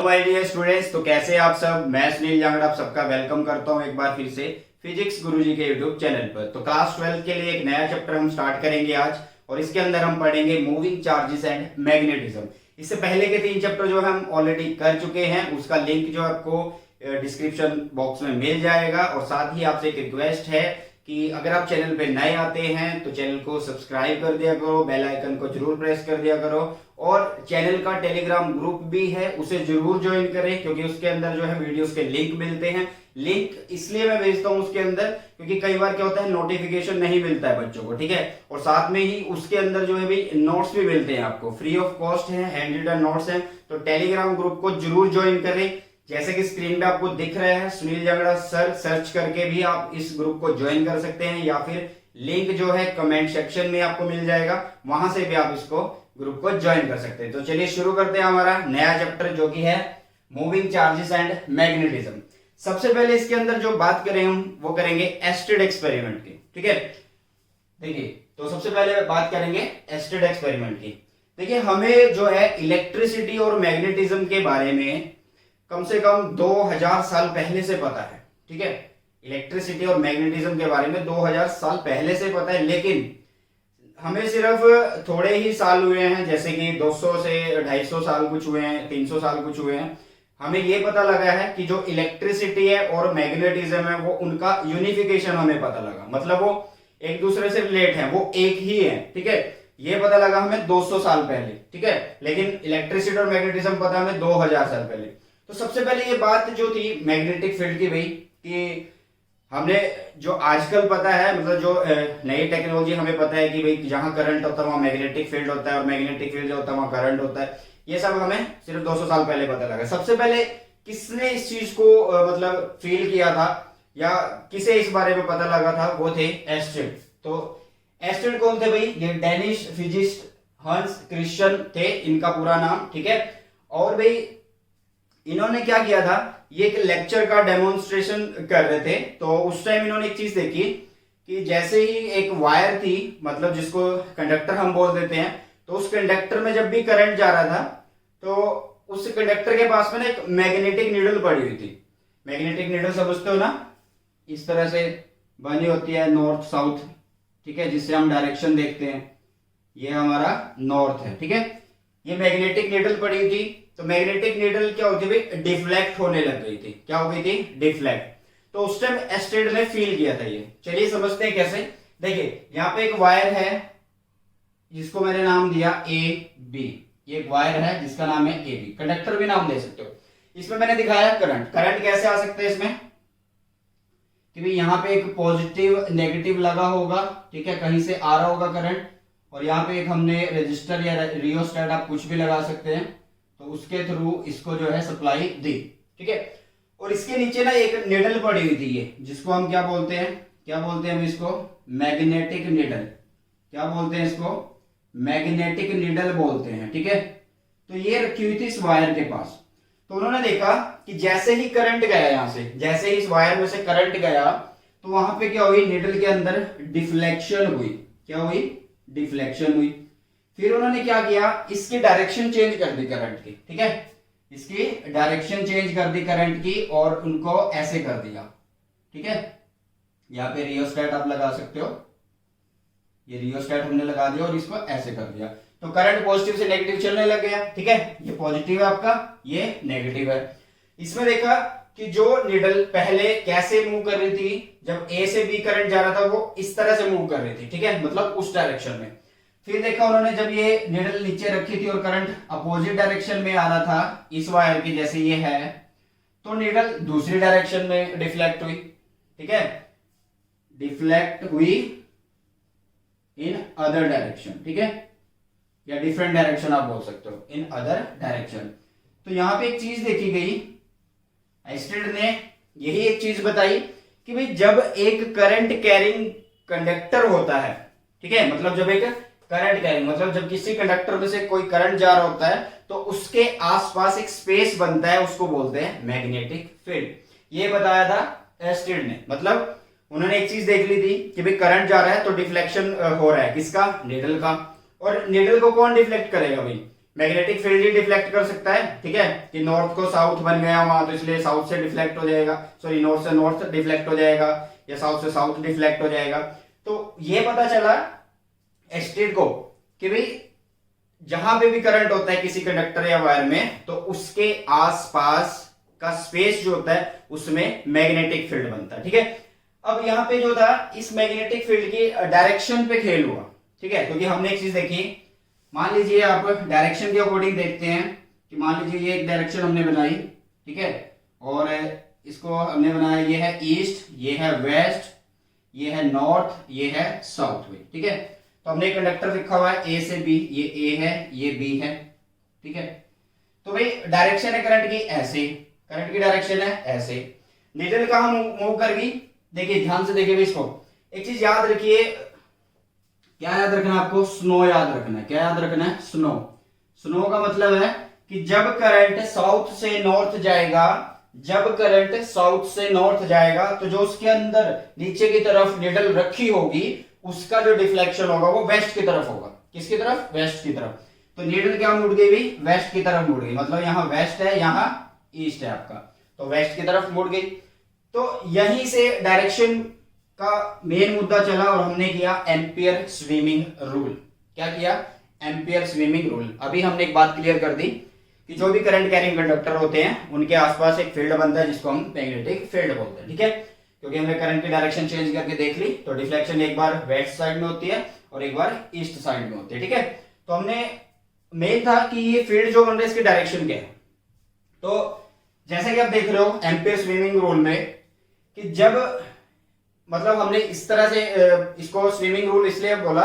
My dear students, तो कैसे आप सब। मैं सुनील जांगड़ आप सबका वेलकम करता हूं एक बार फिर से फिजिक्स गुरुजी के यूट्यूब चैनल पर। तो क्लास 12 के लिए एक नया चैप्टर हम स्टार्ट करेंगे आज, और इसके अंदर हम पढ़ेंगे मूविंग चार्जेस एंड मैग्नेटिज्म। इससे पहले के 3 चैप्टर जो हम ऑलरेडी कर चुके हैं, उसका लिंक जो आपको डिस्क्रिप्शन बॉक्स में मिल जाएगा। और साथ ही आपसे एक रिक्वेस्ट है कि अगर आप चैनल पे नए आते हैं तो चैनल को सब्सक्राइब कर दिया करो, बेल आइकन को जरूर प्रेस कर दिया करो, और चैनल का टेलीग्राम ग्रुप भी है उसे जरूर ज्वाइन करें, क्योंकि उसके अंदर जो है वीडियोस के लिंक मिलते हैं। लिंक इसलिए मैं भेजता हूं उसके अंदर क्योंकि कई बार क्या होता है नोटिफिकेशन नहीं मिलता है बच्चों को, ठीक है। और साथ में ही उसके अंदर जो है भी नोट्स भी मिलते हैं आपको, फ्री ऑफ कॉस्ट है, हैंड रिटन नोट्स हैं। तो टेलीग्राम ग्रुप को जरूर ज्वाइन करें। जैसे कि स्क्रीन पे आपको दिख रहा है सुनील जांगड़ा सर, सर्च करके भी आप इस ग्रुप को ज्वाइन कर सकते हैं, या फिर लिंक जो है कमेंट सेक्शन में आपको मिल जाएगा, वहां से भी आप इसको ग्रुप को ज्वाइन कर सकते हैं। तो चलिए शुरू करते हैं हमारा नया चैप्टर जो कि है मूविंग चार्जेस एंड मैग्नेटिज्म। सबसे पहले इसके अंदर जो बात करें हम वो करेंगे एस्टेड एक्सपेरिमेंट की, ठीक है। देखिए, तो सबसे पहले बात करेंगे एस्टेड एक्सपेरिमेंट की। देखिए, हमें जो है इलेक्ट्रिसिटी और मैग्नेटिज्म के बारे में कम से कम 2000 साल पहले से पता है, ठीक है। इलेक्ट्रिसिटी और मैग्नेटिज्म के बारे में 2000 साल पहले से पता है, लेकिन हमें सिर्फ थोड़े ही साल हुए हैं, जैसे कि 200 से 250 साल कुछ हुए हैं, 300 साल कुछ हुए हैं। हमें यह पता लगा है कि जो इलेक्ट्रिसिटी है और मैग्नेटिज्म है वो उनका यूनिफिकेशन हमें पता लगा, मतलब वो एक दूसरे से रिलेट है, वो एक ही है, ठीक है। ये पता लगा हमें 200 साल पहले, ठीक है। लेकिन इलेक्ट्रिसिटी और मैग्नेटिज्म पता हमें 2000 साल पहले। तो सबसे पहले ये बात जो थी मैग्नेटिक फील्ड की भाई, कि हमने जो आजकल पता है, मतलब जो नई टेक्नोलॉजी हमें पता है कि भाई जहां करंट होता है वहां मैग्नेटिक फील्ड होता है, और मैग्नेटिक फील्ड जो होता है वहां करंट होता है। ये सब हमें सिर्फ 200 साल पहले पता लगा। सबसे पहले किसने इस चीज को मतलब फील किया था या किसे इस बारे में पता लगा था, वो थे एस्टेड। तो एस्टेड कौन थे भाई? ये डेनिश फिजिस्ट हंस क्रिश्चियन थे इनका पूरा नाम, ठीक है। और भाई इन्होंने क्या किया था, ये एक लेक्चर का डेमोन्स्ट्रेशन कर रहे थे। तो उस टाइम इन्होंने एक चीज देखी कि जैसे ही एक वायर थी, मतलब जिसको कंडक्टर हम बोल देते हैं, तो उस कंडक्टर में जब भी करंट जा रहा था तो उस कंडक्टर के पास में ना एक मैग्नेटिक नीडल पड़ी हुई थी। मैग्नेटिक नीडल समझते हो ना, इस तरह से बनी होती है नॉर्थ साउथ, ठीक है, जिससे हम डायरेक्शन देखते हैं। ये हमारा नॉर्थ है, ठीक है। ये मैग्नेटिक नीडल पड़ी हुई थी। तो मैग्नेटिक नीडल क्या होती है, डिफ्लेक्ट होने लग गई थी। क्या हो गई थी? डिफ्लेक्ट। तो उस टाइम एस्टेड ने फील किया था ये। चलिए समझते हैं कैसे। देखिए, यहाँ पे एक वायर है जिसको मैंने नाम दिया ए बी। ये एक वायर है जिसका नाम है ए बी, कंडक्टर भी नाम दे सकते हो। इसमें मैंने दिखाया करंट। करंट कैसे आ सकता है इसमें कि भाई यहाँ पे एक पॉजिटिव नेगेटिव लगा होगा, ठीक है, कहीं से आ रहा होगा करंट, और यहाँ पे एक हमने रेजिस्टर या रियोस्टेट, आप कुछ भी लगा सकते हैं, तो उसके थ्रू इसको जो है सप्लाई दी, ठीक है। और इसके नीचे ना एक निडल पड़ी हुई थी, ये जिसको हम क्या बोलते हैं, क्या बोलते हैं हम इसको? Magnetic needle. क्या बोलते हैं इसको? मैग्नेटिक निडल बोलते हैं, ठीक है। तो ये रखी हुई थी इस वायर के पास। तो उन्होंने देखा कि जैसे ही करंट गया यहां से, जैसे ही इस वायर में से करंट गया, तो वहां पे क्या हुई, निडल के अंदर डिफ्लेक्शन हुई। क्या हुई? डिफ्लेक्शन हुई। फिर उन्होंने क्या किया, इसकी डायरेक्शन चेंज कर दी करंट की, ठीक है। इसकी डायरेक्शन चेंज कर दी करंट की, और उनको ऐसे कर दिया, ठीक है। यहां पे रियोस्टेट आप लगा सकते हो, ये रियोस्टेट हमने लगा दिया और इसको ऐसे कर दिया। तो करंट पॉजिटिव से नेगेटिव चलने लग गया, ठीक है। ये पॉजिटिव है आपका, ये नेगेटिव है। इसमें देखा कि जो निडल पहले कैसे मूव कर रही थी, जब ए से बी करंट जा रहा था वो इस तरह से मूव कर रही थी, ठीक है, मतलब उस डायरेक्शन में। फिर देखा उन्होंने जब ये निडल नीचे रखी थी और करंट अपोजिट डायरेक्शन में आ रहा था इस वायर की, जैसे ये है, तो निडल दूसरी डायरेक्शन में डिफ्लेक्ट हुई, ठीक है, डिफ्लेक्ट हुई इन अदर डायरेक्शन, ठीक है, या डिफरेंट डायरेक्शन आप बोल सकते हो, इन अदर डायरेक्शन। तो यहां पे एक चीज देखी गई, एस्टेड ने यही एक चीज बताई कि भाई जब एक करंट कैरिंग कंडक्टर होता है, ठीक है, मतलब जब एक करंट कैरिंग, मतलब जब किसी कंडक्टर में से कोई करंट जा रहा होता है तो उसके आसपास एक स्पेस बनता है, उसको बोलते हैं मैग्नेटिक फील्ड। ये बताया था एस्टेड ने। मतलब उन्होंने एक चीज देख ली थी कि भाई करंट जा रहा है तो डिफ्लेक्शन हो रहा है, किसका? निडल का। और निडल को कौन डिफ्लेक्ट करेगा भाई? मैग्नेटिक फील्ड ही डिफ्लेक्ट कर सकता है, ठीक है, कि नॉर्थ को साउथ बन गया वहां तो इसलिए साउथ से डिफ्लेक्ट हो जाएगा, सॉरी नॉर्थ से नॉर्थ डिफ्लेक्ट हो जाएगा या साउथ से साउथ डिफ्लेक्ट हो जाएगा। तो ये पता चला एस्टेट को कि भाई जहां पे भी करंट होता है किसी कंडक्टर या वायर में तो उसके आसपास का स्पेस जो होता है उसमें मैग्नेटिक फील्ड बनता है, ठीक है। अब यहां पे जो था इस मैग्नेटिक फील्ड की डायरेक्शन पे खेल हुआ, ठीक है, क्योंकि हमने एक चीज देखी, मान लीजिए आप डायरेक्शन के अकॉर्डिंग देखते हैं कि मान लीजिए ये एक डायरेक्शन हमने बनाई, ठीक है, और इसको हमने बनाया, ये है ईस्ट, ये है वेस्ट, ये है नॉर्थ, ये है साउथ में, ठीक है। तो हमने एक कंडक्टर लिखा हुआ है ए से बी, ये ए है ये बी है, ठीक है। तो भाई डायरेक्शन है करंट की ऐसे, करंट की डायरेक्शन है ऐसे, नीडल कहां मूव कर गई, देखिए ध्यान से देखिए इसको, एक चीज याद रखिए, क्या याद रखना है आपको, स्नो याद रखना है, क्या याद रखना है, स्नो। स्नो का मतलब है कि जब करंट साउथ से नॉर्थ जाएगा, जब करंट साउथ से नॉर्थ जाएगा तो जो उसके अंदर नीचे की तरफ निडल रखी होगी उसका जो डिफ्लेक्शन होगा वो वेस्ट की तरफ होगा, किसकी तरफ, वेस्ट की तरफ। तो नीडल क्या मुड़ गई भी, वेस्ट की तरफ मुड़ गई, मतलब यहां वेस्ट है यहां ईस्ट है आपका, तो वेस्ट की तरफ मुड़ गई। तो यहीं से डायरेक्शन का मेन मुद्दा चला और हमने किया एम्पियर स्विमिंग रूल। क्या किया, एम्पियर स्विमिंग रूल। अभी हमने एक बात क्लियर कर दी कि जो भी करंट कैरिंग कंडक्टर होते हैं उनके आसपास एक फील्ड बनता है जिसको हम मैग्नेटिक फील्ड बोलते हैं, ठीक है। क्योंकि हमने करंट की डायरेक्शन चेंज करके देख ली तो डिफ्लेक्शन एक बार वेस्ट साइड में होती है और एक बार ईस्ट साइड में होती है, ठीक है। तो हमने मेन था कि ये फील्ड जो बन रहा है इसकी डायरेक्शन क्या है। तो जैसे कि आप देख रहे हो एम्पियर स्विमिंग रूल में कि जब मतलब हमने इस तरह से इसको स्विमिंग रूल इसलिए बोला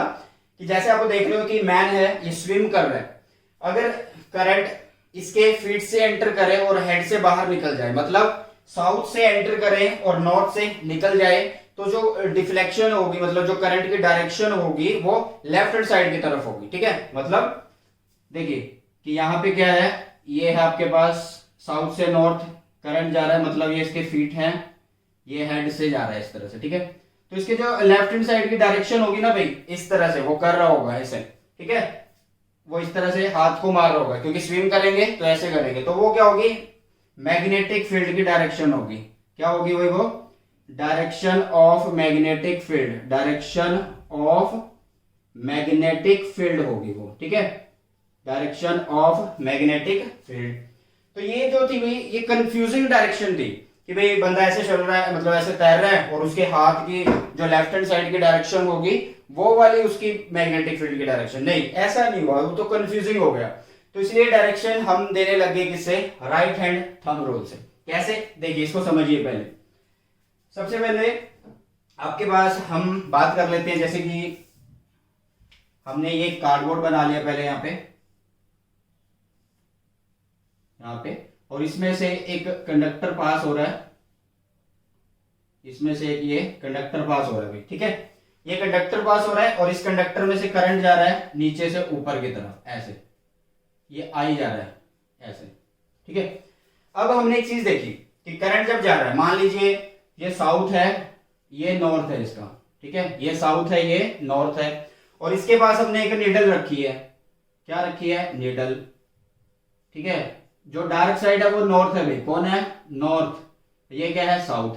कि जैसे आप देख रहे हो कि मैन है ये स्विम कर रहा है, अगर करंट इसके फीट से एंटर करे और हेड से बाहर निकल जाए, मतलब साउथ से एंटर करे और नॉर्थ से निकल जाए, तो जो डिफ्लेक्शन होगी मतलब जो करंट की डायरेक्शन होगी वो लेफ्ट हैंड साइड की तरफ होगी, ठीक है। मतलब देखिए कि यहाँ पे क्या है, ये है आपके पास साउथ से नॉर्थ करंट जा रहा है, मतलब ये इसके फीट हैं, ये हेड से जा रहा है इस तरह से, ठीक है। तो इसके जो लेफ्ट हैंड साइड की डायरेक्शन होगी ना भाई, इस तरह से वो कर रहा होगा ऐसे, ठीक है, वो इस तरह से हाथ को मार रहा होगा, क्योंकि स्विम करेंगे तो ऐसे करेंगे, तो वो क्या होगी, मैग्नेटिक फील्ड की डायरेक्शन होगी। क्या होगी वही, वो direction of magnetic field, direction of magnetic field होगी वो, ठीक है, डायरेक्शन ऑफ मैग्नेटिक फील्ड। तो ये जो थी भाई ये कंफ्यूजिंग डायरेक्शन थी कि भाई बंदा ऐसे चल रहा है, मतलब ऐसे तैर रहा है और उसके हाथ की जो लेफ्ट हैंड साइड की डायरेक्शन होगी वो वाली उसकी मैग्नेटिक फील्ड की डायरेक्शन, नहीं ऐसा नहीं हुआ, वो तो कंफ्यूजिंग हो गया। तो इसलिए डायरेक्शन हम देने लगे किससे, राइट हैंड थंब रूल से। कैसे, देखिए इसको समझिए। पहले सबसे पहले आपके पास हम बात कर लेते हैं, जैसे कि हमने ये कार्डबोर्ड बना लिया पहले यहाँ पे, और इसमें से एक कंडक्टर पास हो रहा है, इसमें से एक ये कंडक्टर पास हो रहा है, ठीक है, ये कंडक्टर पास हो रहा है और इस कंडक्टर में से करंट जा रहा है नीचे से ऊपर की तरफ ऐसे, ये आई जा रहा है ऐसे, ठीक है। अब हमने एक चीज देखी कि करंट जब जा रहा है, मान लीजिए ये साउथ है ये नॉर्थ है इसका, ठीक है, ये साउथ है ये नॉर्थ है, और इसके पास हमने एक नीडल रखी है, क्या रखी है, नीडल, ठीक है। जो डार्क साइड है वो नॉर्थ है भाई, कौन है, नॉर्थ, ये क्या है, साउथ।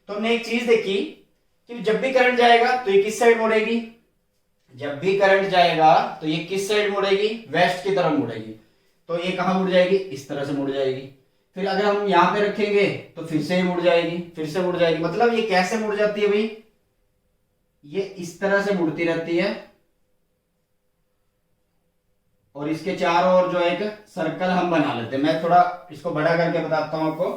तो हमने एक चीज देखी कि जब भी करंट जाएगा तो ये किस साइड मुड़ेगी, जब भी करंट जाएगा तो ये किस साइड मुड़ेगी, वेस्ट की तरफ मुड़ेगी। तो ये कहां मुड़ जाएगी, इस तरह से मुड़ जाएगी। फिर अगर हम यहां पे रखेंगे तो फिर से मुड़ जाएगी, फिर से मुड़ जाएगी। मतलब ये कैसे मुड़ जाती है भाई, ये इस तरह से मुड़ती रहती है और इसके चारों ओर जो एक सर्कल हम बना लेते हैं। मैं थोड़ा इसको बड़ा करके बताता हूं आपको।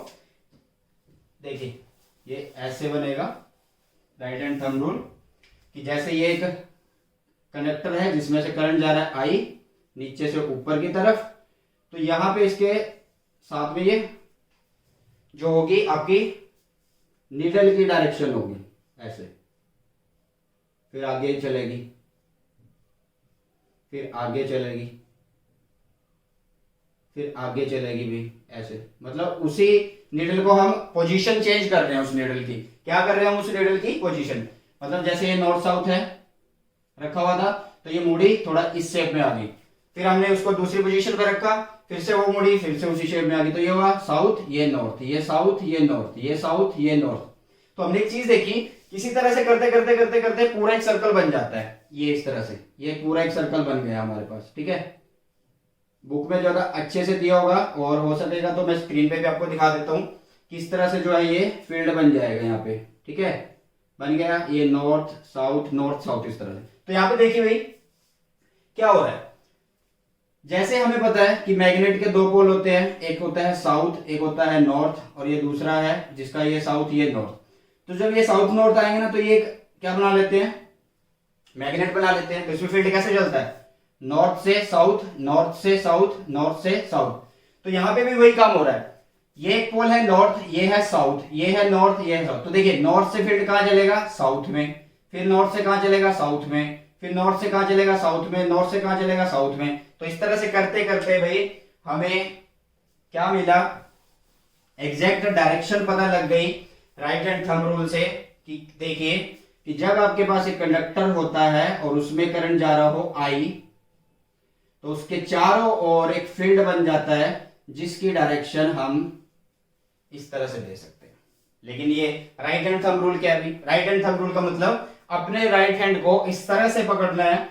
देखिए ये ऐसे बनेगा राइट हैंड थंब रूल, कि जैसे ये एक कंडक्टर है जिसमें से करंट जा रहा है आई नीचे से ऊपर की तरफ, तो यहां पे इसके साथ में ये जो होगी आपकी नीडल की डायरेक्शन होगी ऐसे, फिर आगे चलेगी, फिर आगे चलेगी, फिर आगे चलेगी भी ऐसे। मतलब उसी नीडल को हम पोजीशन चेंज कर रहे हैं, उस नीडल की क्या कर रहे हैं हम, उस नीडल की पोजीशन। मतलब जैसे ये नॉर्थ साउथ है रखा हुआ था तो ये मुड़ी थोड़ा इस शेप में आ गई, फिर हमने उसको दूसरी पोजीशन पे रखा, फिर से वो मुड़ी, फिर से उसी शेप में आ गई, तो ये हुआ साउथ, ये नॉर्थ, ये साउथ, ये नॉर्थ, ये साउथ, ये नॉर्थ। तो हमने एक चीज देखी, किसी तरह से करते करते करते करते पूरा एक सर्कल बन जाता है, ये इस तरह से, ये पूरा एक सर्कल बन गया हमारे पास। ठीक है, बुक में ज्यादा अच्छे से दिया होगा, और हो सकेगा तो मैं स्क्रीन पे भी आपको दिखा देता हूँ किस तरह से जो है ये फील्ड बन जाएगा यहाँ पे। ठीक है, बन गया ये नॉर्थ साउथ नॉर्थ साउथ इस तरह से। तो यहाँ पे देखिए भाई क्या हो रहा है, जैसे हमें पता है कि मैग्नेट के दो पोल होते हैं, एक होता है साउथ, एक होता है नॉर्थ, और ये दूसरा है जिसका ये साउथ ये नॉर्थ। तो जब ये साउथ नॉर्थ आएंगे ना, तो ये क्या बना लेते हैं, मैग्नेट बना लेते हैं। तो इसमें फील्ड कैसे चलता है, नॉर्थ से साउथ, नॉर्थ से साउथ, नॉर्थ से साउथ। तो यहाँ पे भी वही काम हो रहा है, ये एक पोल है नॉर्थ, ये है साउथ, ये है नॉर्थ, ये है साउथ। तो देखिए नॉर्थ से फील्ड कहां चलेगा, साउथ में, फिर नॉर्थ से कहां चलेगा, साउथ में, फिर नॉर्थ से कहां चलेगा, साउथ में, नॉर्थ से कहां चलेगा, साउथ में। तो इस तरह से करते करते भाई हमें क्या मिला, एग्जैक्ट डायरेक्शन पता लग गई राइट हैंड थंब रूल से। कि देखिए कि जब आपके पास एक कंडक्टर होता है और उसमें करंट जा रहा हो आई, तो उसके चारों ओर एक फील्ड बन जाता है जिसकी डायरेक्शन हम इस तरह से दे सकते हैं। लेकिन ये राइट हैंड थंब रूल क्या है, राइट हैंड थंब रूल का मतलब अपने राइट हैंड को इस तरह से पकड़ना है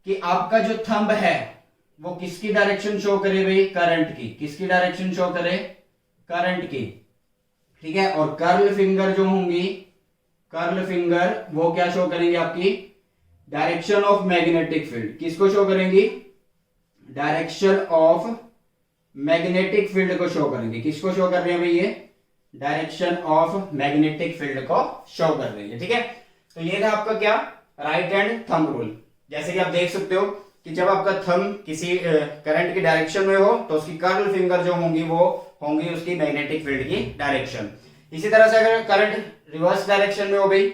कि आपका जो थंब है वो किसकी डायरेक्शन शो करे भाई, करंट की। किसकी डायरेक्शन शो करे, करंट की। ठीक है, और कर्ल फिंगर जो होंगी, कर्ल फिंगर वो क्या शो करेंगे, आपकी डायरेक्शन ऑफ मैग्नेटिक फील्ड। किसको शो करेंगी, डायरेक्शन ऑफ मैग्नेटिक फील्ड को शो करेंगे। किसको शो कर रहे हैं भाई, ये डायरेक्शन ऑफ मैग्नेटिक फील्ड को शो कर रही है। ठीक है, तो ये था आपका क्या, राइट हैंड थंब रूल। जैसे कि आप देख सकते हो कि जब आपका थंब किसी करंट की डायरेक्शन में हो तो उसकी कर्ल फिंगर जो होंगी वो होंगी उसकी मैग्नेटिक फील्ड की डायरेक्शन। इसी तरह से अगर करंट रिवर्स डायरेक्शन में हो भाई,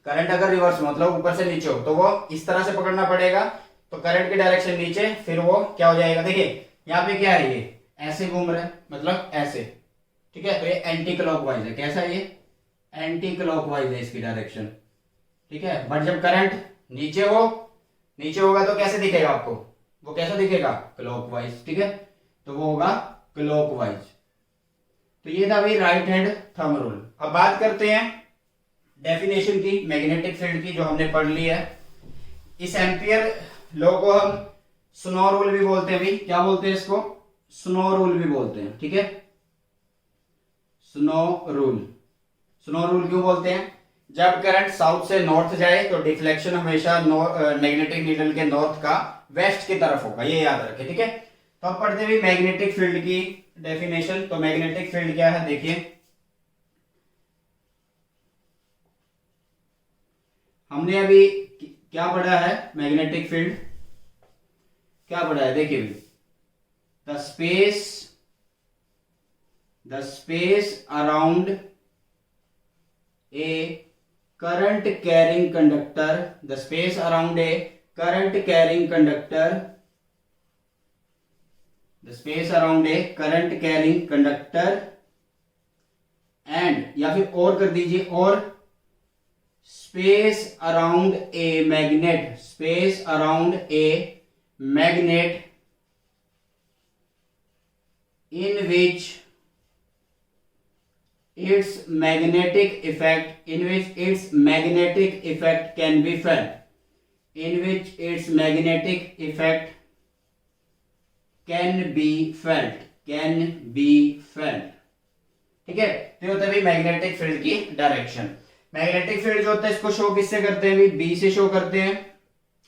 करंट अगर रिवर्स मतलब ऊपर से नीचे हो, तो वो इस तरह से पकड़ना पड़ेगा। तो करंट की डायरेक्शन नीचे, फिर वो क्या हो जाएगा, देखिए यहाँ पे क्या है, ये ऐसे घूम रहा है, मतलब ऐसे। ठीक है, तो ये एंटी क्लॉकवाइज है। कैसा है, ये एंटी क्लॉकवाइज है इसकी डायरेक्शन। ठीक है, बट जब करंट नीचे हो, नीचे होगा तो कैसे दिखेगा आपको, वो कैसा दिखेगा, क्लॉकवाइज। ठीक है, तो वो होगा क्लॉकवाइज। तो ये था भाई राइट हैंड थंब रूल। अब बात करते हैं डेफिनेशन की मैग्नेटिक फील्ड की, जो हमने पढ़ ली है। इस एम्पियर लॉ को हम स्नो रूल भी बोलते हैं भाई। क्या बोलते हैं इसको, स्नो रूल भी बोलते हैं। ठीक है, स्नो रूल। स्नो रूल क्यों बोलते हैं, जब करंट साउथ से नॉर्थ जाए तो डिफ्लेक्शन हमेशा मैग्नेटिक नीडल के नॉर्थ का वेस्ट की तरफ होगा, ये याद रखें। ठीक है, तो अब पढ़ते हुए मैग्नेटिक फील्ड की डेफिनेशन। तो मैग्नेटिक फील्ड क्या है, देखिए हमने अभी क्या पढ़ा है, मैग्नेटिक फील्ड क्या पढ़ा है, देखिए the space around a current carrying conductor, the space around a current carrying conductor, the space around a current carrying conductor and, या फिर और कर दीजिए, और space around a magnet, space around a magnet in which its magnetic effect can be felt, in which its magnetic effect can be felt। ठीक है, तो होता है भाई मैग्नेटिक फील्ड की डायरेक्शन। मैग्नेटिक फील्ड जो होता है इसको शो किससे करते हैं भाई, बी से शो करते हैं।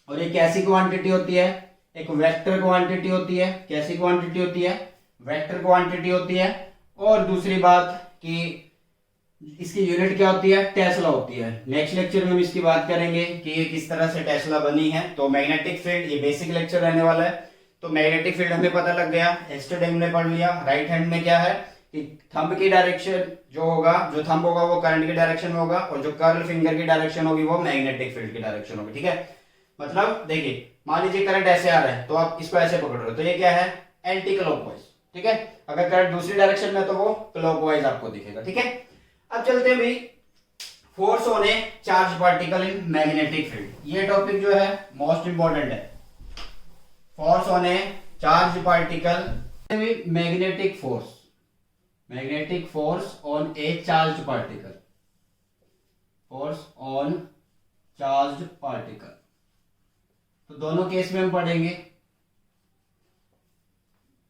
और ये कैसी क्वांटिटी होती है, एक वेक्टर क्वांटिटी होती है। कैसी क्वांटिटी होती है, वेक्टर क्वांटिटी होती है। और दूसरी बात कि इसकी यूनिट क्या होती है, टेस्ला होती है। नेक्स्ट लेक्चर में हम इसकी बात करेंगे कि ये किस तरह से टेस्ला बनी है। तो मैग्नेटिक फील्ड ये बेसिक लेक्चर रहने वाला है। तो मैग्नेटिक फील्ड हमें पता लग गया, यस्टरडे हमने पढ़ लिया। राइट हैंड में क्या है कि थंब की डायरेक्शन जो होगा, जो थंब होगा वो करंट की डायरेक्शन में होगा, और जो कर्ल फिंगर की डायरेक्शन होगी वो मैग्नेटिक फील्ड की डायरेक्शन होगी। ठीक है, मतलब देखिए मान लीजिए करंट ऐसे आ रहा है तो आप इसको ऐसे पकड़ रहे हो, तो ये क्या है, एंटी क्लॉकवाइज। ठीक है, अगर करंट दूसरी डायरेक्शन में तो वो क्लॉकवाइज आपको दिखेगा। ठीक है, अब चलते हैं भाई force on A charge particle in magnetic field. ये टॉपिक जो है मोस्ट इंपॉर्टेंट है। Force on A charge particle, magnetic force, magnetic force on A charge particle, force on charge particle. तो दोनों केस में हम पढ़ेंगे।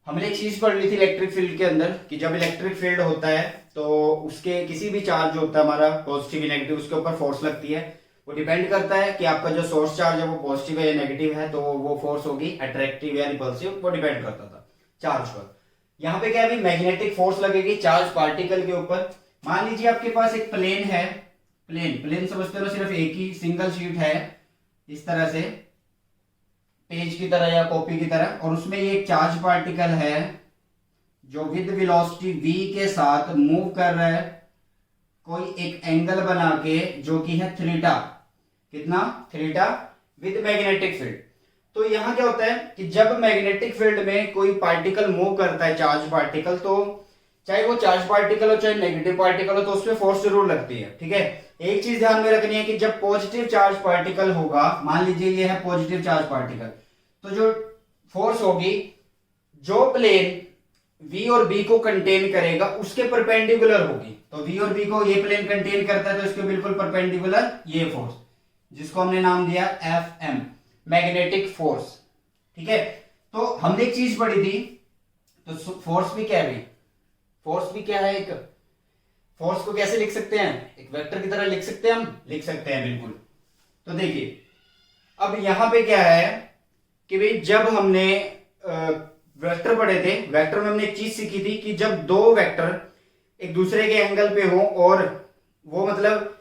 हमने एक चीज पढ़ ली थी इलेक्ट्रिक फील्ड के अंदर कि जब इलेक्ट्रिक फील्ड होता है तो उसके किसी भी चार्ज जो होता है हमारा पॉजिटिव या नेगेटिव, उसके ऊपर फोर्स लगती है। वो डिपेंड करता है कि आपका जो सोर्स चार्ज है वो पॉजिटिव है या नेगेटिव है, तो वो फोर्स होगी अट्रैक्टिव या रिपल्सिव, वो डिपेंड करता था चार्ज पर। यहाँ पे क्या है, मैग्नेटिक फोर्स लगेगी चार्ज पार्टिकल के ऊपर। मान लीजिए आपके पास एक प्लेन है, प्लेन समझते हो, सिर्फ एक ही सिंगल शीट है इस तरह से, पेज की तरह या कॉपी की तरह, और उसमें ये एक चार्ज पार्टिकल है जो विद वेलोसिटी v के साथ मूव कर रहा है कोई एक एंगल बना के, जो कि है थीटा, कितना, थीटा, विद मैग्नेटिक फील्ड। तो यहां क्या होता है कि जब मैग्नेटिक फील्ड में कोई पार्टिकल मूव करता है, चार्ज पार्टिकल, तो चाहे वो चार्ज पार्टिकल हो चाहे नेगेटिव पार्टिकल हो, तो उसमें फोर्स जरूर लगती है। ठीक है, एक चीज ध्यान में रखनी है कि जब पॉजिटिव चार्ज पार्टिकल होगा, मान लीजिए ये है पॉजिटिव चार्ज पार्टिकल, तो जो फोर्स होगी, जो प्लेन v और b को कंटेन करेगा उसके परपेंडिकुलर होगी। तो v और b को ये प्लेन कंटेन करता है तो इसके बिल्कुल परपेंडिकुलर ये फोर्स, जिसको हमने नाम दिया Fm, मैग्नेटिक फोर्स। ठीक है, तो हमने एक चीज पढ़ी थी, तो फोर्स भी क्या है, फोर्स भी क्या है, एक फोर्स को कैसे लिख सकते हैं, एक वेक्टर की तरह लिख सकते हैं, हम लिख सकते हैं बिल्कुल। तो देखिए अब यहां पे क्या है कि भाई जब हमने वेक्टर पढ़े थे, वेक्टर में हमने एक चीज सीखी थी कि जब दो वेक्टर एक दूसरे के एंगल पे हो और वो मतलब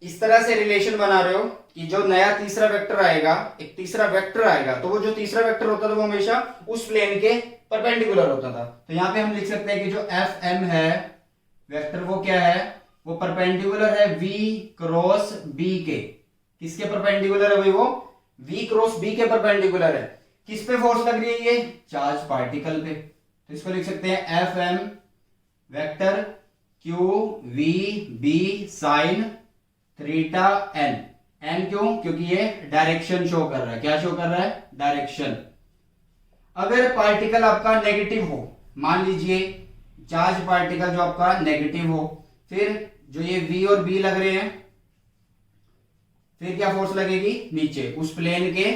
इस तरह से रिलेशन बना रहे हो कि जो नया तीसरा वेक्टर आएगा, एक तीसरा वेक्टर आएगा, तो वो जो तीसरा वेक्टर होता था वो हमेशा उस प्लेन के परपेंडिकुलर होता था। तो यहां पे हम लिख सकते हैं कि जो Fm है वेक्टर, वो क्या है, वो परपेंडिकुलर है v क्रॉस b के। किसके परपेंडिकुलर है भाई, वो v क्रॉस b के परपेंडिकुलर है। किस पे फोर्स लग रही है, ये चार्ज पार्टिकल पे। तो इसको लिख सकते हैं Fm vector q v b sine theta n। n क्यों, क्योंकि ये डायरेक्शन शो कर रहा है। क्या शो कर रहा है, डायरेक्शन। अगर पार्टिकल आपका नेगेटिव हो, मान लीजिए चार्ज पार्टिकल जो आपका नेगेटिव हो, फिर जो ये v और b लग रहे हैं, फिर क्या फोर्स लगेगी, नीचे उस प्लेन के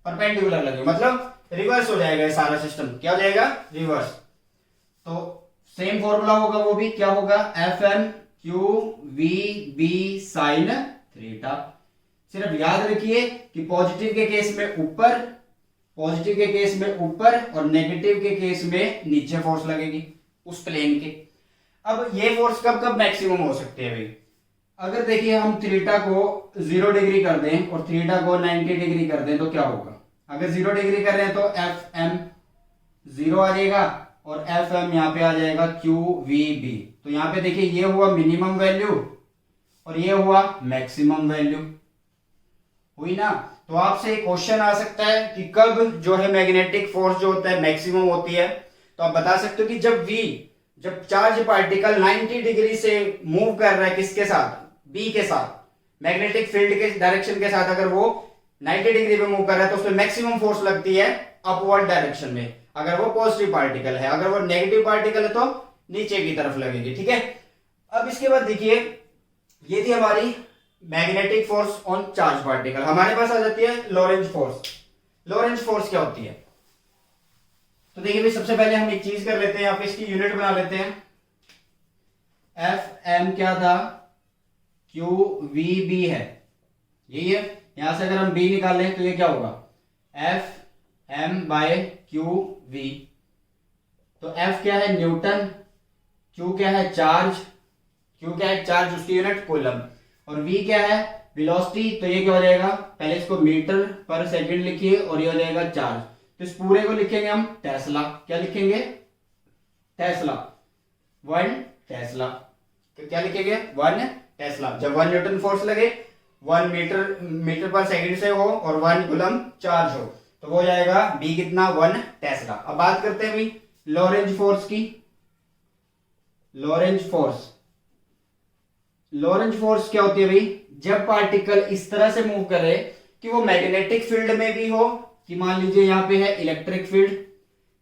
परपेंडिकुलर लगेगी, मतलब रिवर्स हो जाएगा ये सारा सिस्टम। क्या हो जाएगा, रिवर्स। तो सेम फॉर्मूला होगा, वो भी क्या होगा, Fm q v b sine theta. सिर्फ याद रखिए कि पॉजिटिव के केस में ऊपर, पॉजिटिव के केस में ऊपर और नेगेटिव के केस में नीचे फोर्स लगेगी उस प्लेन के। अब ये फोर्स कब कब मैक्सिमम हो सकते हैं भाई, अगर देखिए हम थीटा को 0 डिग्री कर दें और थीटा को 90 डिग्री कर दें तो क्या होगा। अगर 0 डिग्री कर रहे हैं तो Fm 0 आ जाएगा और Fm यहाँ पे आ जाएगा QVB। तो यहाँ पे देखिए ये हुआ मिनिमम वैल्यू और ये हुआ मैक्सिमम वैल्यू, हुई ना। तो आपसे एक क्वेश्चन आ सकता है कि कब जो है मैग्नेटिक फोर्स जो होता है मैक्सिमम होती है। तो आप बता सकते हो कि जब चार्ज पार्टिकल 90 डिग्री से मूव कर रहा है, किसके साथ, B के साथ, मैग्नेटिक फील्ड के डायरेक्शन के साथ, अगर वो 90 डिग्री पे मूव कर रहा है तो उसमें मैक्सिमम फोर्स लगती है अपवर्ड डायरेक्शन में, अगर वो पॉजिटिव पार्टिकल है। अगर वो नेगेटिव पार्टिकल है तो नीचे की तरफ लगेगी। ठीक है, अब इसके बाद देखिए ये थी हमारी magnetic force on charge particle. हमारे पास आ जाती है लॉरेंज फोर्स। लॉरेंज फोर्स क्या होती है, तो देखिए भाई सबसे पहले हम एक चीज कर लेते हैं, यहाँ पे इसकी यूनिट बना लेते हैं। Fm क्या था, QVB है, यही है। यहां से अगर हम B निकालें तो ये क्या होगा, Fm बाय QV। तो F क्या है, न्यूटन, Q क्या है, चार्ज, Q क्या है, चार्ज, उसकी यूनिट कूलम, और V क्या है, वेलोसिटी। तो ये क्या हो जाएगा, पहले इसको मीटर पर सेकंड लिखिए और ये हो जाएगा चार्ज। तो इस पूरे को लिखेंगे हम टेस्ला। क्या लिखेंगे, टेस्ला, 1 टेस्ला। तो क्या लिखेंगे, 1 टेस्ला। जब 1 न्यूटन फोर्स लगे, 1 मीटर पर सेकंड से हो और 1 कूलम चार्ज हो, तो वो जाएगा B कितना, 1 टेस्ला। अब बात करते हैं भाई लॉरेंज फोर्स की। लॉरेंज फोर्स, लॉरेंज फोर्स क्या होती है भाई, जब पार्टिकल इस तरह से मूव करे कि वो मैग्नेटिक फील्ड में भी हो कि मान लीजिए यहाँ पे है इलेक्ट्रिक फील्ड,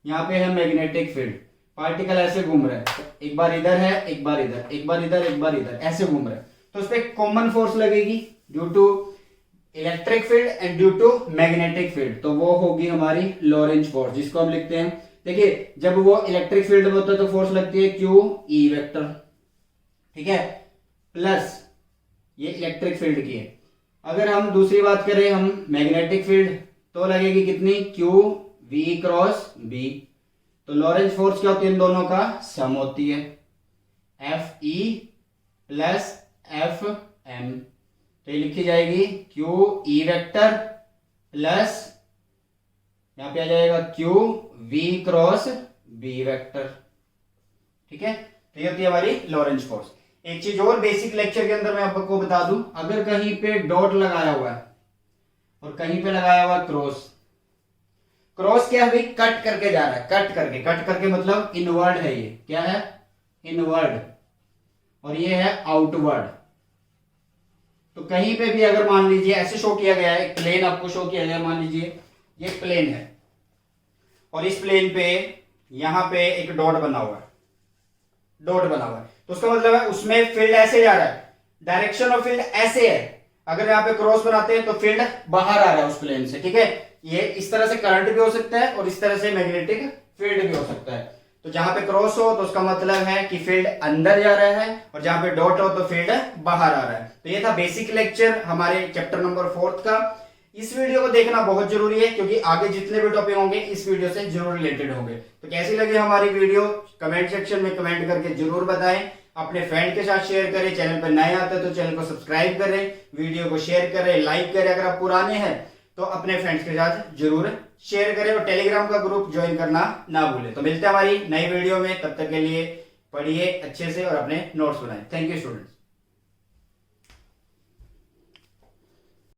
यहाँ पे है मैग्नेटिक फील्ड, पार्टिकल ऐसे घूम रहा है, एक बार इधर है, एक बार इधर, एक बार इधर, एक बार इधर, ऐसे घूम रहा है, तो उस पर कॉमन फोर्स लगेगी due to electric field and due to magnetic field, तो वो होगी हमारी लॉरेंज फोर्स, जिसको हम लिखते हैं, देखिए जब वो इलेक्ट्रिक फील्ड में होता है तो फोर्स लगती है क्यू ई वेक्टर, ठीक है, प्लस ये इलेक्ट्रिक फील्ड की है। अगर हम दूसरी बात करें हम मैग्नेटिक फील्ड, तो लगेगी कितनी, क्यू वी क्रॉस बी, तो लॉरेंज फोर्स क्या होती है, इन दोनों का सम होती है, F E plus F M, तो ये लिखी जाएगी क्यू ई वेक्टर प्लस यहां पे आ जाएगा q v cross B vector, ठीक है। तो ये होती है हमारी लॉरेंज फोर्स। एक चीज और बेसिक लेक्चर के अंदर मैं आपको बता दूं, अगर कहीं पे डॉट लगाया हुआ है और कहीं पे लगाया हुआ क्रॉस, क्रॉस क्या है भाई, कट करके जा रहा है, कट करके मतलब इनवर्ड है, ये क्या है, इनवर्ड, और ये है आउटवर्ड। तो कहीं पे भी अगर मान लीजिए ऐसे शो किया गया है, एक प्लेन आपको शो किया गया, मान लीजिए ये प्लेन है और इस प्लेन पे यहां पे एक डॉट बना हुआ है, तो उसका मतलब है उसमें फील्ड ऐसे जा रहा है, डायरेक्शन ऑफ फील्ड ऐसे है, अगर यहाँ पे क्रॉस बनाते हैं तो फील्ड बाहर आ रहा है उस प्लेन से, ठीक है। ये इस तरह से करंट भी हो सकता है और इस तरह से मैग्नेटिक फील्ड भी हो सकता है, तो जहां पे क्रॉस हो तो उसका मतलब है कि फील्ड अंदर जा रहा है और जहां पे डॉट हो तो फील्ड बाहर आ रहा है। तो ये था बेसिक लेक्चर हमारे चैप्टर नंबर 4 का। इस वीडियो को देखना बहुत जरूरी है क्योंकि आगे जितने भी टॉपिक होंगे इस वीडियो से जरूर रिलेटेड होंगे। तो कैसी लगी हमारी वीडियो कमेंट सेक्शन में कमेंट करके जरूर बताएं, अपने फ्रेंड के साथ शेयर करें, चैनल पर नए आते हैं तो चैनल को सब्सक्राइब करें, वीडियो को शेयर करें, लाइक करें, अगर आप पुराने हैं तो अपने फ्रेंड्स के साथ जरूर शेयर करें और टेलीग्राम का ग्रुप ज्वाइन करना ना भूलें। तो मिलते हैं हमारी नई वीडियो में, तब तक के लिए पढ़िए अच्छे से और अपने नोट्स बनाएं। Thank you students.